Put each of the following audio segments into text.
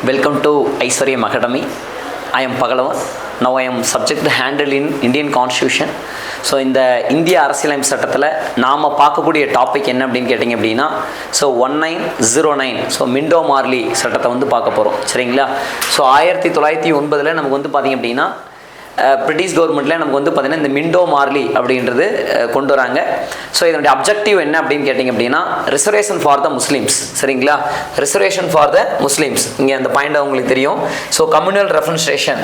Welcome to Aishwaryam Academy. I am Pagalavan. Now I am subject to handle in Indian Constitution. So இந்த இந்திய அரசியலமைப்பு சட்டத்தில் நாம் பார்க்கக்கூடிய டாபிக் என்ன அப்படின்னு கேட்டிங்க அப்படின்னா 1909 ஸோ மிண்டோ மார்லி சட்டத்தை வந்து பார்க்க போகிறோம். சரிங்களா? ஸோ 1909 நமக்கு வந்து பார்த்திங்க அப்படின்னா பிரிட்டிஷ் கவர்மெண்ட்டில் நமக்கு வந்து பார்த்திங்கன்னா இந்த மிண்டோ மார்லி அப்படின்றது கொண்டு வராங்க. ஸோ இதனுடைய அப்ஜெக்டிவ் என்ன அப்படின்னு கேட்டிங்க அப்படின்னா ரிசர்வேஷன் ஃபார் த முஸ்லீம்ஸ். சரிங்களா? ரிசர்வேஷன் ஃபார் த முஸ்லீம்ஸ், இங்கே அந்த பாயிண்ட் உங்களுக்கு தெரியும். ஸோ கம்யூனல் ரெஃபரன்ஸ்ரேஷன்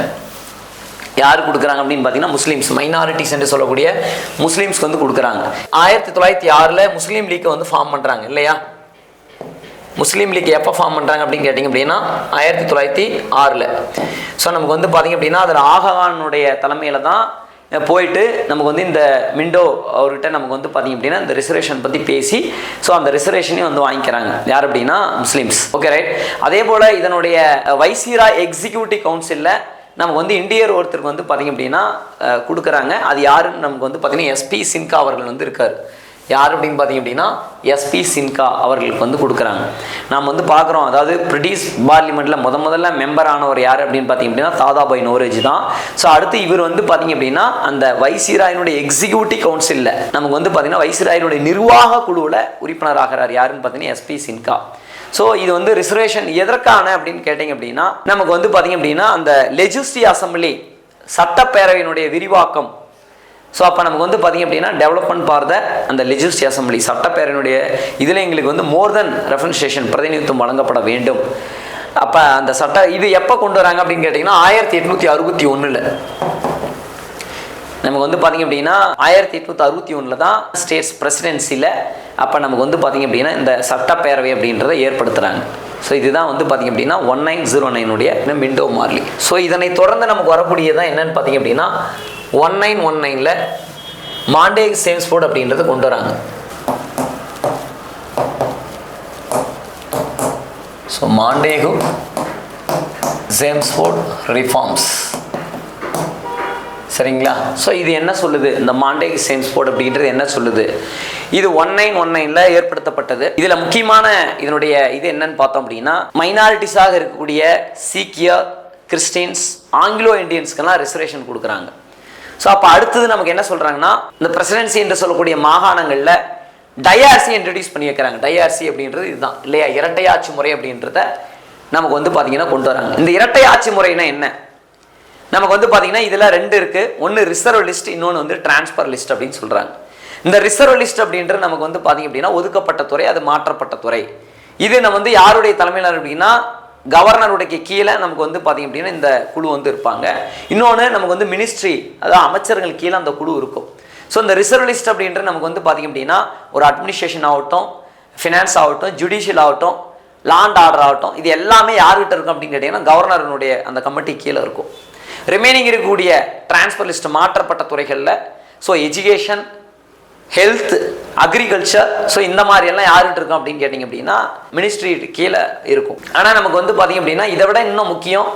யார் கொடுக்குறாங்க அப்படின்னு பார்த்தீங்கன்னா முஸ்லீம்ஸ், மைனாரிட்டிஸ் என்று சொல்லக்கூடிய முஸ்லீம்ஸ்க்கு வந்து கொடுக்குறாங்க. 1906 முஸ்லீம் லீக்கை வந்து ஃபார்ம் பண்ணுறாங்க இல்லையா? முஸ்லீம் லீக் எப்போ ஃபார்ம் பண்ணுறாங்க அப்படின்னு கேட்டிங்க அப்படின்னா 1906. ஸோ நமக்கு வந்து பார்த்திங்க அப்படின்னா அதில் ஆகானுடைய தலைமையில் தான் போயிட்டு நமக்கு வந்து இந்த மிண்டோ அவர்கிட்ட நமக்கு வந்து பார்த்திங்க அப்படின்னா இந்த ரிசர்வேஷன் பற்றி பேசி ஸோ அந்த ரிசர்வேஷனையும் வந்து வாங்கிக்கிறாங்க. யார் அப்படின்னா முஸ்லீம்ஸ். Okay right. அதே போல் இதனுடைய வைசிரா எக்ஸிக்யூட்டிவ் கவுன்சிலில் நமக்கு வந்து இந்தியர் ஒருத்தருக்கு வந்து பார்த்திங்க அப்படின்னா கொடுக்குறாங்க. அது யாருன்னு நமக்கு வந்து பார்த்திங்கன்னா எஸ்பி சின்கா அவர்கள் வந்து இருக்கார். யார் அப்படின்னு பார்த்திங்க அப்படின்னா எஸ்பி சின்கா அவர்களுக்கு வந்து கொடுக்குறாங்க. நாம் வந்து பார்க்குறோம், அதாவது பிரிட்டிஷ் பார்லிமெண்ட்டில் முதல்ல மெம்பர் ஆனவர் யார் அப்படின்னு பார்த்திங்க அப்படின்னா தாதாபாய் நோரோஜி தான். ஸோ அடுத்து இவர் வந்து பார்த்திங்க அப்படின்னா அந்த வைசிராயினுடைய எக்ஸிக்யூட்டிவ் கவுன்சிலில் நமக்கு வந்து பார்த்திங்கன்னா வைசிராயினுடைய நிர்வாக குழுவில் உறுப்பினர் ஆகிறார். யாருன்னு பார்த்தீங்கன்னா எஸ்பி சின்கா. ஸோ இது வந்து ரிசர்வேஷன் எதற்கான அப்படின்னு கேட்டிங்க அப்படின்னா நமக்கு வந்து பார்த்திங்க அப்படின்னா அந்த லெஜிஸ்லேட்டிவ் அசம்பிளி சட்டப்பேரவையினுடைய விரிவாக்கம். ஸோ அப்போ நமக்கு வந்து பார்த்திங்க அப்படின்னா டெவலப்மெண்ட் ஃபார் த அந்த லெஜிஸ்லேட்டிவ் அசம்பிளி சட்டப்பேரவையினுடைய இதில் எங்களுக்கு வந்து மோர் தென் ரெஃபரன்ஸ்ரேஷன் பிரதிநிதித்துவம் வழங்கப்பட வேண்டும். அப்போ அந்த இது எப்போ கொண்டு வராங்க அப்படின்னு கேட்டிங்கன்னா 1861 நமக்கு வந்து பார்த்திங்க அப்படின்னா 1861 தான் ஸ்டேட்ஸ் பிரசிடென்சியில் அப்போ நமக்கு வந்து பார்த்திங்க அப்படின்னா இந்த சட்டப்பேரவை அப்படின்றத ஏற்படுத்துகிறாங்க. ஸோ இதுதான் வந்து பார்த்திங்க அப்படின்னா 1909 மிண்டோ மார்லி. ஸோ இதனை தொடர்ந்து நமக்கு வரக்கூடியதான் என்னன்னு பார்த்திங்க அப்படின்னா 1919 மாண்டேக் சேம்ஸ்ஃபோர்ட் அப்படின்றத கொண்டு வராங்க. So Montagu Chelmsford reforms. சரிங்களா? ஸோ இது என்ன சொல்லுது, இந்த மாண்டேக் சேம்ஸ்ஃபோர்ட் அப்படின்றது என்ன சொல்லுது? இது 1919 ஏற்படுத்தப்பட்டது. இதில் முக்கியமான இதனுடைய இது என்னன்னு பார்த்தோம் அப்படின்னா மைனாரிட்டிஸாக இருக்கக்கூடிய சீக்கிய, கிறிஸ்டின்ஸ், ஆங்கிலோ இண்டியன்ஸ்க்கெல்லாம் ரிசர்வேஷன் கொடுக்குறாங்க. ஸோ அப்போ அடுத்தது நமக்கு என்ன சொல்கிறாங்கன்னா இந்த பிரசிடென்சி என்று சொல்லக்கூடிய மாகாணங்களில் டயார்சி இன்ட்ரடியூஸ் பண்ணி வைக்கிறாங்க. டயார்சி அப்படின்றது இதுதான் இல்லையா, இரட்டையாட்சி முறை அப்படின்றத நமக்கு வந்து பார்த்திங்கன்னா கொண்டு வராங்க. இந்த இரட்டையாட்சி முறைனா என்ன? நமக்கு வந்து பார்த்திங்கன்னா இதில் 2 இருக்குது. ஒன்று ரிசர்வ் லிஸ்ட், இன்னொன்று வந்து டிரான்ஸ்ஃபர் லிஸ்ட் அப்படின்னு சொல்கிறாங்க. இந்த ரிசர்வ் லிஸ்ட் அப்படின்றது நமக்கு வந்து பார்த்திங்க அப்படின்னா ஒதுக்கப்பட்ட துறை, அது மாற்றப்பட்ட துறை. இது நம்ம வந்து யாருடைய தலைமையில் அப்படின்னா கவர்னருடைய கீழே நமக்கு வந்து பார்த்திங்க அப்படின்னா இந்த குழு வந்து இருப்பாங்க. இன்னொன்று நமக்கு வந்து மினிஸ்ட்ரி, அதாவது அமைச்சர்கள் கீழே அந்த குழு இருக்கும். ஸோ இந்த ரிசர்வ் லிஸ்ட் அப்படின்றது நமக்கு வந்து பார்த்திங்க அப்படின்னா ஒரு அட்மினிஸ்ட்ரேஷன் ஆகட்டும், ஃபினான்ஸ் ஆகட்டும், ஜுடிஷியல் ஆகட்டும், லாண்ட் ஆர்டர் ஆகட்டும், இது எல்லாமே யார்கிட்ட இருக்கும் அப்படின்னு கேட்டிங்கன்னா கவர்னருடைய அந்த கமிட்டி கீழே இருக்கும். ரிமைனிங் இருக்கக்கூடிய டிரான்ஸ்ஃபர் லிஸ்ட் மாற்றப்பட்ட துறைகளில் so education, health, agriculture, so இந்த மாதிரி எல்லாம் யார்கிட்ட இருக்கும் அப்படின்னு கேட்டிங்க அப்படின்னா மினிஸ்ட்ரி கீழே இருக்கும். ஆனால் நமக்கு வந்து பார்த்திங்க அப்படின்னா இதை விட இன்னும் முக்கியம்,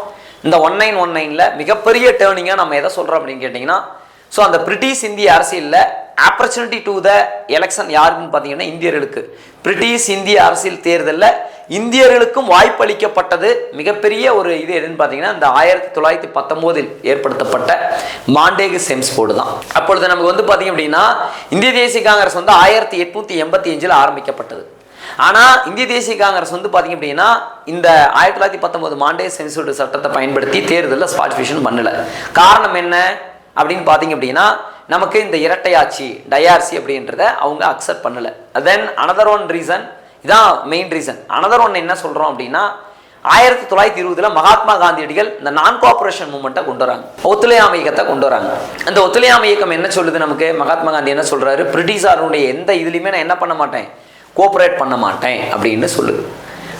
இந்த 1919 மிகப்பெரிய டேர்னிங்காக நம்ம எதை சொல்கிறோம் அப்படின்னு கேட்டிங்கன்னா ஸோ அந்த பிரிட்டிஷ் இந்திய அரசியலில் ஆப்பர்ச்சுனிட்டி டு த எலெக்ஷன் யாருக்குன்னு பார்த்தீங்கன்னா இந்தியர்களுக்கு. பிரிட்டிஷ் இந்திய அரசியல் தேர்தலில் இந்தியர்களுக்கும் வாய்ப்பளிக்கப்பட்டது மிகப்பெரிய ஒரு இது எதுன்னு பார்த்தீங்கன்னா இந்த 1919 ஏற்படுத்தப்பட்ட மாண்டேகு சேம்ஸ்ஃபோர்டு தான். அப்பொழுது நமக்கு வந்து பார்த்தீங்க அப்படின்னா இந்திய தேசிய காங்கிரஸ் வந்து 1885 ஆரம்பிக்கப்பட்டது. ஆனால் இந்திய தேசிய காங்கிரஸ் வந்து பார்த்திங்க அப்படின்னா இந்த 1919 மாண்டேகு சேம்ஸ்ஃபோர்டு சட்டத்தை பயன்படுத்தி தேர்தலில் பார்ட்டிசிபேஷன் பண்ணலை. காரணம் என்ன அப்படின்னு பார்த்தீங்க அப்படின்னா நமக்கு இந்த இரட்டையாட்சி டயார்சி அப்படின்றத அவங்க அக்செப்ட் பண்ணலை. தென் அனதர் ஒன் ரீசன், இதான் மெயின் ரீசன். அனதர் ஒன் என்ன சொல்கிறோம் அப்படின்னா 1920 மகாத்மா காந்தியடிகள் இந்த நான் கோஆபரேஷன் மூவ்மெண்ட்டை கொண்டு வராங்க, ஒத்துழையாமை இயக்கத்தை கொண்டு வராங்க. அந்த ஒத்துழையாமை இயக்கம் என்ன சொல்லுது நமக்கு, மகாத்மா காந்தி என்ன சொல்கிறாரு, பிரிட்டிஷாருடைய எந்த இதுலையுமே நான் என்ன பண்ண மாட்டேன், கோஆப்ரேட் பண்ண மாட்டேன் அப்படின்னு சொல்லுது.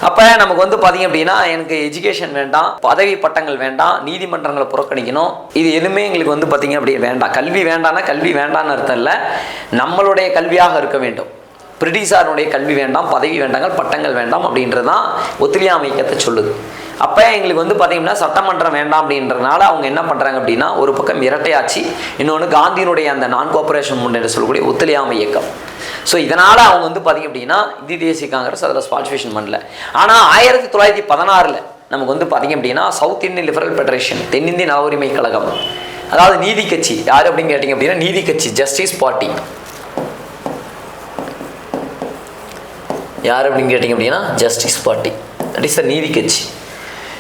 அப்போ நமக்கு வந்து பார்த்திங்க அப்படின்னா எனக்கு எஜுகேஷன் வேண்டாம், பதவி பட்டங்கள் வேண்டாம், நீதிமன்றங்களை புறக்கணிக்கணும், இது எதுவுமே எங்களுக்கு வந்து பார்த்திங்க அப்படி வேண்டாம். கல்வி வேண்டாம்னா கல்வி வேண்டான்னு அர்த்தம் இல்லை, நம்மளுடைய கல்வியாக இருக்க வேண்டும். பிரிட்டிஷாருடைய கல்வி வேண்டாம், பதவி வேண்டாங்க, பட்டங்கள் வேண்டாம் அப்படின்றது தான் ஒத்துழையாமை இயக்கத்தை சொல்லுது. அப்போ எங்களுக்கு வந்து பார்த்திங்கன்னா சட்டமன்றம் வேண்டாம் அப்படின்றதுனால அவங்க என்ன பண்ணுறாங்க அப்படின்னா ஒரு பக்கம் இரட்டையாட்சி, இன்னொன்று காந்தியினுடைய அந்த நான் கோஆபரேஷன் மூவ்மெண்ட் என்று சொல்லக்கூடிய ஒத்துழையாமை இயக்கம். ஸோ இதனால் அவங்க வந்து பார்த்திங்க அப்படின்னா இந்திய தேசிய காங்கிரஸ் அதில் பார்ட்டிசிபேஷன் பண்ணல. ஆனால் 1916 நமக்கு வந்து பார்த்தீங்க அப்படின்னா சவுத் இந்தியன் லிபரல் ஃபெடரேஷன், தென்னிந்திய நல உரிமை கழகம், அதாவது நீதி கட்சி. யார் அப்படின்னு கேட்டிங்க அப்படின்னா நீதி கட்சி, ஜஸ்டிஸ் பார்ட்டி. யார் அப்படின்னு கேட்டிங்க அப்படின்னா justice party, that is the நீதி கட்சி.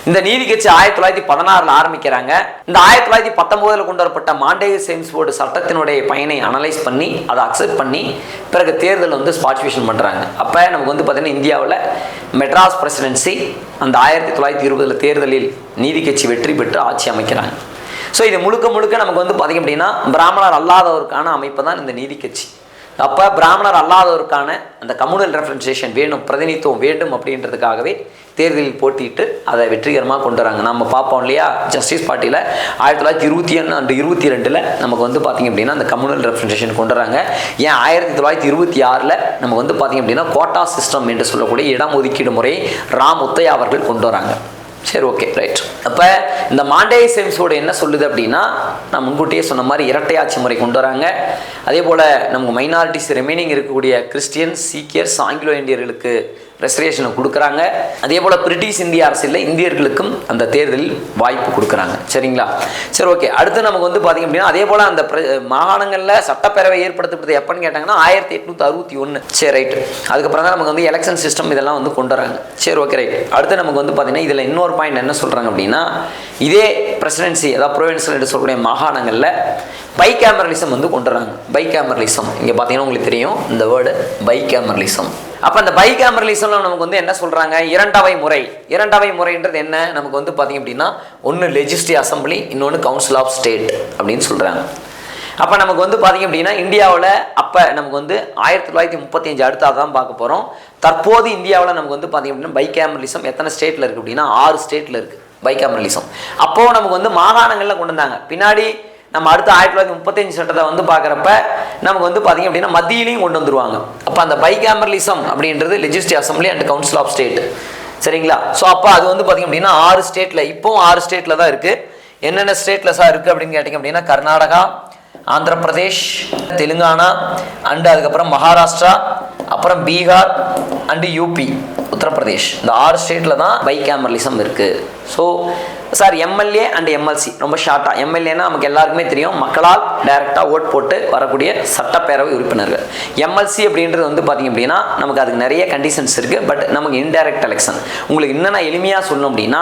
இந்த நீதி கட்சி 1916 ஆரம்பிக்கிறாங்க. இந்த 1919 கொண்டு வரப்பட்ட மாண்டேகி-சேம்ஸ் போர்டு சட்டத்தினுடைய பயனை அனலைஸ் பண்ணி அதை அக்செப்ட் பண்ணி பிறகு தேர்தல் வந்து ஸ்பாட்ஃபிகேஷன் பண்ணுறாங்க. அப்போ நமக்கு வந்து பார்த்தீங்கன்னா இந்தியாவில் மெட்ராஸ் பிரசிடென்சி அந்த 1920 தேர்தலில் நீதி கட்சி வெற்றி பெற்று ஆட்சி அமைக்கிறாங்க. ஸோ இது முழுக்க முழுக்க நமக்கு வந்து பார்த்திங்க அப்படின்னா பிராமணர் அல்லாதவருக்கான அமைப்பு தான் இந்த நீதி கட்சி. அப்போ பிராமணர் அல்லாதவருக்கான அந்த கம்யூனல் ரெப்ரசன்டேஷன் வேணும், பிரதிநிதித்துவம் வேண்டும் அப்படின்றதுக்காகவே தேர்தலில் போட்டிட்டு அதை வெற்றிகரமாக கொண்டு வராங்க. நம்ம பார்ப்போம் இல்லையா, ஜஸ்டிஸ் பார்ட்டியில் 1921 அண்ட் 22 நமக்கு வந்து பார்த்திங்க அப்படின்னா அந்த கம்யூனல் ரெப்ரசன்டேஷன் கொண்டு வராங்க. ஏன் 1926 நமக்கு வந்து பார்த்திங்க அப்படின்னா கோட்டா சிஸ்டம் என்று சொல்லக்கூடிய இடம் ஒதுக்கீடு முறையை ராம் முத்தையா அவர்கள் கொண்டு வராங்க. சரி, ஓகே, ரைட். அப்போ இந்த மாண்டேகி-சேம்ஸ் போர்டு என்ன சொல்லுது அப்படின்னா, நான் முன்கூட்டியே சொன்ன மாதிரி இரட்டையாட்சி முறை கொண்டு வராங்க. அதே போல் நமக்கு மைனாரிட்டிஸ் ரிமைனிங் இருக்கக்கூடிய கிறிஸ்டியன்ஸ், சீக்கியர்ஸ், ஆங்கிலோ இந்தியர்களுக்கு ரெசர்வேஷனை கொடுக்குறாங்க. அதே போல் பிரிட்டிஷ் இந்திய அரசில் இந்தியர்களுக்கும் அந்த தேர்தலில் வாய்ப்பு கொடுக்குறாங்க. சரிங்களா? சரி, ஓகே. அடுத்து நமக்கு வந்து பார்த்திங்க அப்படின்னா அதே போல் அந்த மாகாணங்களில் சட்டப்பேரவை ஏற்படுத்தப்பட்டது எப்போன்னு கேட்டாங்கன்னா 1861. சரி, ரைட்டு. அதுக்கப்புறம் தான் நமக்கு வந்து எலெக்ஷன் சிஸ்டம் இதெல்லாம் வந்து கொண்டு வராங்க. சரி, ஓகே, ரைட். அடுத்து நமக்கு வந்து பார்த்திங்கன்னா இதில் இன்னொரு பாயிண்ட் என்ன சொல்கிறாங்க அப்படின்னா, இதே பிரசிடென்சி அதாவது ப்ரொவின்சியல் என்று சொல்லக்கூடிய மாகாணங்களில் பைகேமரலிசம் வந்து கொண்டு வராங்க. பைகேமரலிசம் இங்கே பார்த்தீங்கன்னா உங்களுக்கு தெரியும் இந்த வேர்டு பைகேமரலிசம். அப்போ அந்த பைகேமரலிசம்ல நமக்கு வந்து என்ன சொல்கிறாங்க, இரண்டவை முறை. இரண்டவை முறைன்றது என்ன, நமக்கு வந்து பார்த்திங்க அப்படின்னா ஒன்று லெஜிஸ்லேட்டிவ் அசம்பிளி, இன்னொன்று கவுன்சில் ஆஃப் ஸ்டேட் அப்படின்னு சொல்கிறாங்க. அப்போ நமக்கு வந்து பார்த்திங்க அப்படின்னா இந்தியாவில் அப்போ நமக்கு வந்து 1935 அடுத்தாக தான் பார்க்க போகிறோம். தற்போது இந்தியாவில் நமக்கு வந்து பார்த்திங்க அப்படின்னா பைகேமரலிசம் எத்தனை ஸ்டேட்டில் இருக்குது அப்படின்னா 6 ஸ்டேட்டில் இருக்குது பைகேமரலிசம். அப்போது நமக்கு வந்து மாகாணங்களில் கொண்டு வந்தாங்க. பின்னாடி நம்ம அடுத்த 1935 சட்டத்தை வந்து பார்க்குறப்ப நமக்கு வந்து பார்த்திங்க அப்படின்னா மத்தியிலையும் கொண்டு வந்துருவாங்க. அப்போ அந்த பைகேமரலிசம் அப்படின்றது legislative assembly and council of state. சரிங்களா? ஸோ அப்போ அது வந்து பார்த்திங்க அப்படின்னா 6 ஸ்டேட்டில், இப்போவும் 6 ஸ்டேட்டில் தான் இருக்குது. என்னென்ன ஸ்டேட்டில் சார் இருக்குது அப்படின்னு கேட்டிங்க அப்படின்னா கர்நாடகா, ஆந்திர பிரதேஷ், தெலுங்கானா அண்டு அதுக்கப்புறம் மகாராஷ்டிரா, அப்புறம் பீகார் அண்டு யூபி, உத்தரப்பிரதேஷ். இந்த 6 ஸ்டேட்டில் தான் பைகேமரலிசம் இருக்குது. So sir MLA and MLC ரொம்ப ஷார்ட்டாக. எம்எல்ஏன்னா நமக்கு எல்லாருக்குமே தெரியும், மக்களால் டைரெக்டாக ஓட் போட்டு வரக்கூடிய சட்டப்பேரவை உறுப்பினர்கள். எம்எல்சி அப்படின்றது வந்து பார்த்திங்க அப்படின்னா நமக்கு அதுக்கு நிறைய கண்டிஷன்ஸ் இருக்குது. பட் நமக்கு இன்டைரக்ட் எலெக்ஷன். உங்களுக்கு என்னென்ன எளிமையாக சொல்லணும் அப்படின்னா,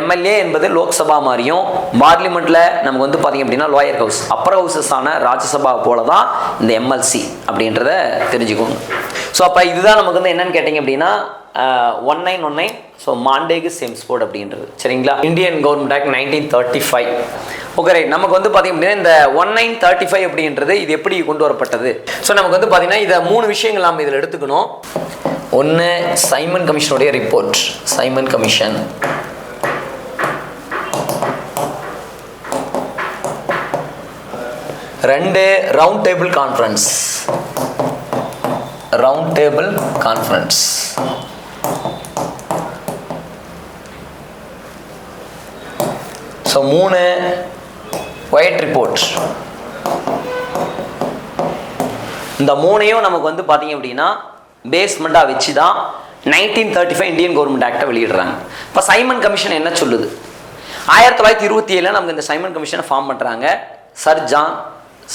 எம்எல்ஏ என்பது லோக்சபா மாதிரியும், பார்லிமெண்ட்டில் நமக்கு வந்து பார்த்திங்க அப்படின்னா லோயர் ஹவுஸ், அப்பர் ஹவுசஸான ராஜ்யசபா போல தான் இந்த எம்எல்சி அப்படின்றத தெரிஞ்சுக்கோங்க. ஸோ அப்போ இதுதான் நமக்கு வந்து என்னென்னு கேட்டிங்க அப்படின்னா 1919. ஸோ மாண்டேகி-சேம்ஸ் போர்டு அப்படின்றது. சரிங்களா? Indian government act 1935. Okay, right. நமக்கு வந்து பார்த்திங்க அப்படின்னா இந்த 1935 அப்படின்றது இது எப்படி கொண்டு வரப்பட்டது? ஸோ நமக்கு வந்து பார்த்திங்கன்னா இதை 3 விஷயங்கள் நாம் இதில் எடுத்துக்கணும். ஒன்று சைமன் கமிஷனுடைய ரிப்போர்ட், சைமன் கமிஷன். ரெண்டு round table conference, round table conference. So 3 white report. இந்த 3ஐயும் நமக்கு வந்து பார்த்திங்க அப்படின்னா பேஸ்மெண்ட்டாக வச்சு தான் 1935 இந்தியன் கவர்மெண்ட் ஆக்டை வெளியிடுறாங்க. இப்போ சைமன் கமிஷன் என்ன சொல்லுது? 1927 நமக்கு இந்த சைமன் கமிஷனை ஃபார்ம் பண்ணுறாங்க. சர் ஜான்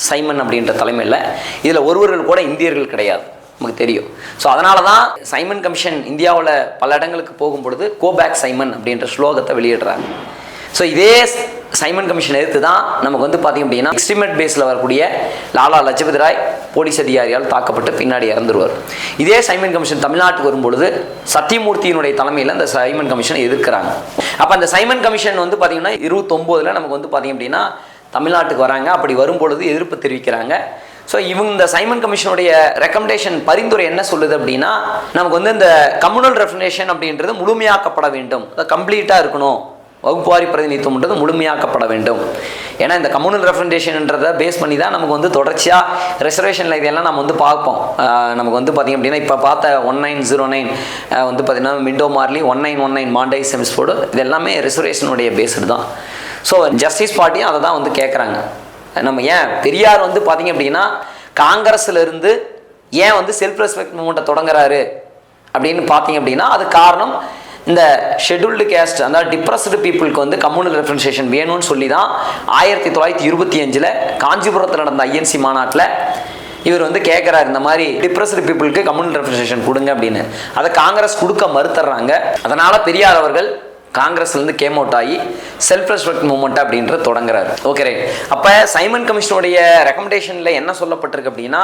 சைமன் அப்படின்ற தலைமையில். இதில் ஒருவர்கள் கூட இந்தியர்கள் கிடையாது, நமக்கு தெரியும். ஸோ அதனால தான் சைமன் கமிஷன் இந்தியாவில் பல இடங்களுக்கு போகும்பொழுது கோபேக் சைமன் அப்படின்ற ஸ்லோகத்தை வெளியிடுறாங்க. ஸோ இதே சைமன் கமிஷன் எதிர்த்து தான் நமக்கு வந்து பார்த்திங்க அப்படின்னா எக்ஸ்ட்ரீமேட் பேஸில் வரக்கூடிய லாலா லஜபதி ராய் போலீஸ் அதிகாரியால் தாக்கப்பட்டு பின்னாடி இறந்துருவார். இதே சைமன் கமிஷன் தமிழ்நாட்டுக்கு வரும்பொழுது சத்தியமூர்த்தியினுடைய தலைமையில் அந்த சைமன் கமிஷனை எதிர்க்கிறாங்க. அப்போ அந்த சைமன் கமிஷன் வந்து பார்த்திங்கன்னா 29 நமக்கு வந்து பார்த்திங்க அப்படின்னா தமிழ்நாட்டுக்கு வராங்க. அப்படி வரும்பொழுது எதிர்ப்பு தெரிவிக்கிறாங்க. ஸோ இவங்க இந்த சைமன் கமிஷனுடைய ரெக்கமெண்டேஷன் பரிந்துரை என்ன சொல்லுது அப்படின்னா, நமக்கு வந்து இந்த கம்யூனல் ரெப்ரசன்டேஷன் அப்படின்றது முழுமையாக்கப்பட வேண்டும், கம்ப்ளீட்டாக இருக்கணும், வகுப்புவாரி பிரதிநிதித்துவம்ன்றது முழுமையாக்கப்பட வேண்டும். ஏன்னா இந்த கம்யூனல் ரெப்ரசன்டேஷன்ன்றதை பேஸ் பண்ணி தான் நமக்கு வந்து தொடர்ச்சியாக ரிசர்வேஷனில் இதெல்லாம் நம்ம வந்து பார்ப்போம். நமக்கு வந்து பார்த்திங்க அப்படின்னா இப்போ பார்த்த 1909 வந்து பார்த்திங்கன்னா மிண்டோ மார்லி, 1919 மாண்டேகி-சேம்ஸ் போர்டு, இது எல்லாமே ரிசர்வேஷனுடைய பேஸ்டு தான். ஸோ ஜஸ்டிஸ் பார்ட்டியும் அதை தான் வந்து கேட்குறாங்க. நம்ம ஏன் பெரியார் வந்து பார்த்திங்க அப்படின்னா காங்கிரஸில் இருந்து ஏன் வந்து செல்ஃப் ரெஸ்பெக்ட் மூமெண்ட்டை தொடங்குறாரு அப்படின்னு பார்த்திங்க அப்படின்னா அது காரணம் இந்த ஷெட்யூல்டு கேஸ்ட் அந்த டிப்ரெஸ்டு பீப்புளுக்கு வந்து கம்யூனல் ரெப்ரசன்டேஷன் வேணும்னு சொல்லி தான் 1925 காஞ்சிபுரத்தில் நடந்த ஐஎன்சி மாநாட்டில் இவர் வந்து கேட்குறாரு, இந்த மாதிரி டிப்ரெஸ்டு பீப்புளுக்கு கம்யூனல் ரெப்ரசன்டேஷன் கொடுங்க அப்படின்னு. அதை காங்கிரஸ் கொடுக்க மறுத்துறாங்க. அதனால் பெரியார் அவர்கள் காங்கிரஸ்லேருந்து கேம் அவுட் ஆகி செல்ஃப் ரெஸ்பெக்ட் மூவ்மெண்ட் அப்படின்றது தொடங்குறாரு. Okay right. அப்போ சைமன் கமிஷனுடைய ரெக்கமெண்டேஷனில் என்ன சொல்லப்பட்டிருக்கு அப்படின்னா,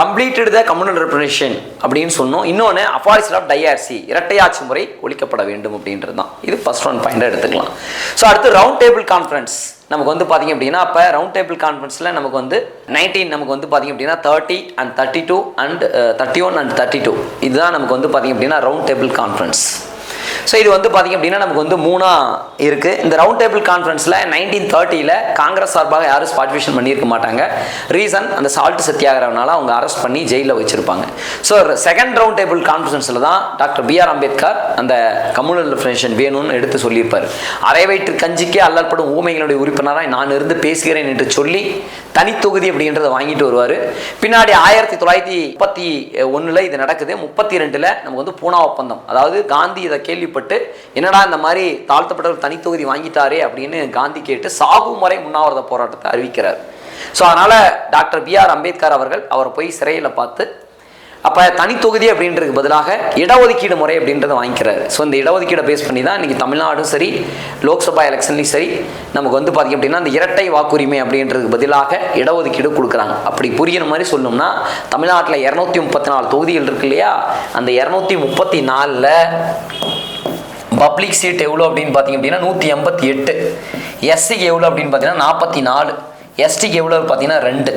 கம்ப்ளீட்டட் த கம்யூனல் ரெப்ரசன்டேஷன் அப்படின்னு சொன்னோம். இன்னொன்று அபாலிஷன் ஆஃப் டைஆர்சி, இரட்டையாட்சி முறை ஒழிக்கப்பட வேண்டும் அப்படின்றது தான். இது ஃபர்ஸ்ட் ஒன் பாயிண்டாக எடுத்துக்கலாம். ஸோ அடுத்து ரவுண்ட் டேபிள் கான்ஃபரன்ஸ் நமக்கு வந்து பார்த்திங்க அப்படின்னா, அப்போ ரவுண்ட் டேபிள் கான்ஃபரன்ஸில் நமக்கு வந்து 19 நமக்கு வந்து பார்த்திங்க அப்படின்னா 30 and 32 and 31 and 32 இதுதான் நமக்கு வந்து பார்த்திங்க அப்படின்னா ரவுண்ட் டேபிள் கான்ஃபரன்ஸ். ஸோ இது வந்து பார்த்திங்க அப்படின்னா நமக்கு வந்து 3 இருக்குது. இந்த ரவுண்ட் டேபிள் கான்ஃபரன்ஸில் 1930 காங்கிரஸ் சார்பாக யாரும் பார்ட்டிசிபேஷன் பண்ணியிருக்க மாட்டாங்க. ரீசன், அந்த சால்ட் சத்தியாகிரகனால அவங்க அரெஸ்ட் பண்ணி ஜெயிலில் வச்சுருப்பாங்க. ஸோ செகண்ட் ரவுண்ட் டேபிள் கான்ஃபரன்ஸில் தான் டாக்டர் B.R. அம்பேத்கர் அந்த கம்யூனல் ரெப்ரசன்டேஷன் வேணும்னு எடுத்து சொல்லியிருப்பார். அரை வயிற்று கஞ்சிக்கே அல்லற்படும் ஊமைகளுடைய உறுப்பினராக நான் இருந்து பேசுகிறேன் என்று சொல்லி தனித்தொகுதி அப்படின்றத வாங்கிட்டு வருவார். பின்னாடி 1931 இது நடக்குது. 32 நமக்கு வந்து பூனா ஒப்பந்தம், அதாவது காந்தி இதை கேள்விப்பட்டு என்னடா இந்த மாதிரி தாழ்த்தப்பட்டவர் தனித்தொகுதி வாங்கிட்டாரே அப்படின்னு காந்தி கேட்டு சாகும் வரை உண்ணாவிரத போராட்டத்தை அறிவிக்கிறார். ஸோ அதனால் டாக்டர் B.R. அம்பேத்கர் அவரை போய் சிறையில் பார்த்து அப்போ தனித்தொகுதி அப்படின்றதுக்கு பதிலாக இடஒதுக்கீடு முறை அப்படின்றத வாங்கிக்கிறாரு. ஸோ இந்த இடஒதுக்கீடை பேஸ் பண்ணி தான் இன்றைக்கி தமிழ்நாடும் சரி, லோக்சபா எலெக்ஷன்லையும் சரி, நமக்கு வந்து பார்த்திங்க அப்படின்னா அந்த இரட்டை வாக்குரிமை அப்படின்றதுக்கு பதிலாக இடஒதுக்கீடு கொடுக்குறாங்க. அப்படி புரிகிற மாதிரி சொல்லணும்னா, தமிழ்நாட்டில் 234 தொகுதிகள் இருக்கு இல்லையா, அந்த 234ல் பப்ளிக் சீட் எவ்வளோ அப்படின்னு பார்த்திங்க அப்படின்னா 188, எஸ்சிக்கு எவ்வளோ அப்படின்னு பார்த்தீங்கன்னா 44, எஸ்டிக்கு எவ்வளோ பார்த்தீங்கன்னா 2.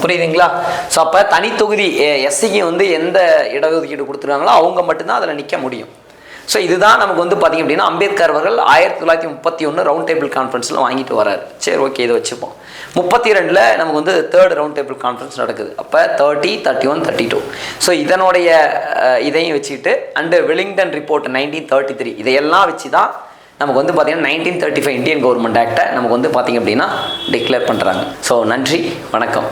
புரியுதுங்களா? ஸோ அப்போ தனித்தொகுதி எஸ்சிக்கு வந்து எந்த இடஒதுக்கீடு கொடுத்துருக்காங்களோ அவங்க மட்டும்தான் அதில் நிற்க முடியும். ஸோ இதுதான் நமக்கு வந்து பார்த்திங்க அப்படின்னா அம்பேத்கர் அவர்கள் 1931 ரவுண்ட் டேபிள் கான்ஃபரன்ஸில் வாங்கிட்டு வராரு. சரி, ஓகே, இதை வச்சுப்போம். 32 நமக்கு வந்து தேர்ட் ரவுண்ட் டேபிள் கான்ஃபரன்ஸ் நடக்குது. அப்போ 30, 31, 32. ஸோ இதனுடைய இதையும் வச்சுக்கிட்டு அண்டு வெலிங்டன் ரிப்போர்ட் 1933 இதையெல்லாம் வச்சு தான் நமக்கு வந்து பார்த்திங்கன்னா 1935 இந்தியன் கவர்மெண்ட் ஆக்டை நமக்கு வந்து பார்த்திங்க அப்படின்னா டிக்ளேர் பண்ணுறாங்க. ஸோ நன்றி, வணக்கம்.